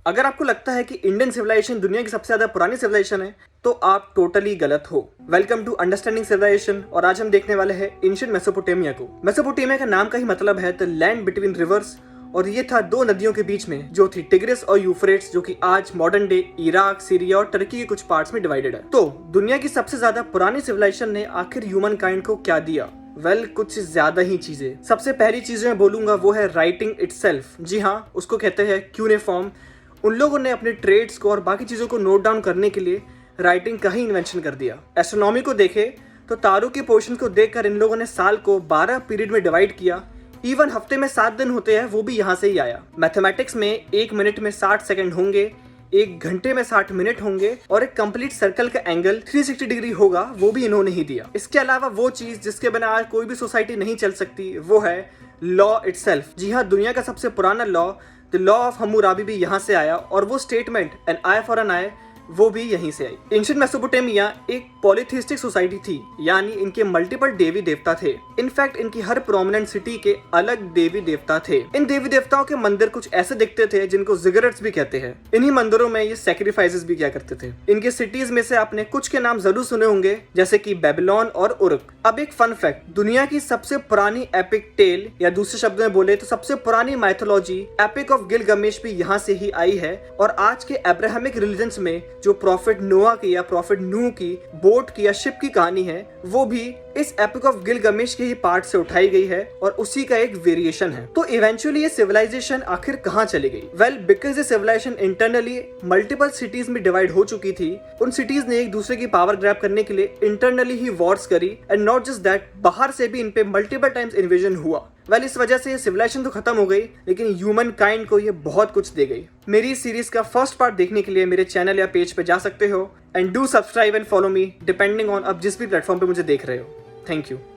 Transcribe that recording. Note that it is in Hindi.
अगर आपको लगता है कि इंडियन सिविलाइजेशन दुनिया की सबसे ज्यादा पुरानी सिविलाइजेशन है तो आप टोटली गलत हो। वेलकम टू अंडरस्टैंडिंग सिविलाइजेशन और आज हम देखने वाले हैं एंशिएंट मेसोपोटामिया को। मेसोपोटामिया का नाम का ही मतलब है द लैंड बिटवीन रिवर्स और ये था दो नदियों के बीच में जो थी टिग्रिस और यूफ्रेट्स, जो कि आज मॉडर्न डे इराक, सीरिया और टर्की के कुछ पार्ट्स में डिवाइडेड है। तो दुनिया की सबसे ज्यादा पुरानी सिविलाइजेशन ने आखिर ह्यूमन काइंड को क्या दिया? कुछ ज्यादा ही चीजें। सबसे पहली चीज मैं बोलूंगा वो है राइटिंग इटसेल्फ। जी हाँ, उसको कहते हैं क्यूनेफॉर्म। उन लोगों ने अपने ट्रेड्स को और बाकी चीजों को नोट डाउन करने के लिए राइटिंग का ही इन्वेंशन कर दिया। एस्ट्रोनॉमी को देखे तो तारों के पोर्शन को देखकर इन लोगों ने साल को 12 पीरियड में डिवाइड किया। इवन हफ्ते में 7 दिन होते हैं, वो भी यहाँ से ही आया। मैथमेटिक्स में 1 मिनट में 60 सेकंड होंगे, 1 घंटे में 60 मिनट होंगे और एक कंप्लीट सर्कल का एंगल 360 डिग्री होगा, वो भी इन्होंने ही दिया। इसके अलावा वो चीज जिसके बिना आज कोई भी सोसाइटी नहीं चल सकती वो है लॉ इटसेल्फ। जी हाँ, दुनिया का सबसे पुराना law the law of Hammurabi भी यहाँ से आया और वो statement an eye for an eye वो भी यहीं से आई। एंशिएंट मेसोपोटामिया एक पॉलीथीस्टिक सोसाइटी थी, यानी इनके मल्टीपल देवी देवता थे। इनफैक्ट इनकी हर प्रोमिनेंट सिटी के अलग देवी देवता थे। इन देवी देवताओं के मंदिर कुछ ऐसे दिखते थे जिनको जिगरेट्स भी कहते हैं। इन्हीं मंदिरों में ये सैक्रिफाइसेस भी किया करते थे। इनके सिटीज में से आपने कुछ के नाम जरूर सुने होंगे, जैसे कि बेबीलोन और उरुक। अब एक फन फैक्ट, दुनिया की सबसे पुरानी एपिक टेल या दूसरे शब्द में बोले तो सबसे पुरानी माइथोलॉजी एपिक ऑफ गिलगमेश भी यहाँ से ही आई है। और आज के अब्राहमिक रिलीजन्स में जो प्रॉफिट नोआ की या प्रॉफिट नूह की बोट की या शिप की कहानी है वो भी इस एपिक ऑफ गिलगमेश के ही पार्ट से उठाई गई है और उसी का एक वेरिएशन है। तो इवेंचुअली ये सिविलाइजेशन आखिर कहाँ चली गई? बिकॉज ये सिविलाइजेशन इंटरनली मल्टीपल सिटीज में डिवाइड हो चुकी थी। उन सिटीज ने एक दूसरे की पावर ग्रैब करने के लिए इंटरनली ही वॉर्स करी एंड नॉट जस्ट दैट, बाहर से भी इन पे मल्टीपल टाइम्स इन्वेजन हुआ। इस वजह से सिविलाइजेशन तो खत्म हो गई, लेकिन ह्यूमन काइंड को ये बहुत कुछ दे गई। मेरी इस सीरीज का फर्स्ट पार्ट देखने के लिए मेरे चैनल या पेज पे जा सकते हो and do subscribe and follow me depending on आप जिस भी प्लेटफॉर्म पे मुझे देख रहे हो। Thank you.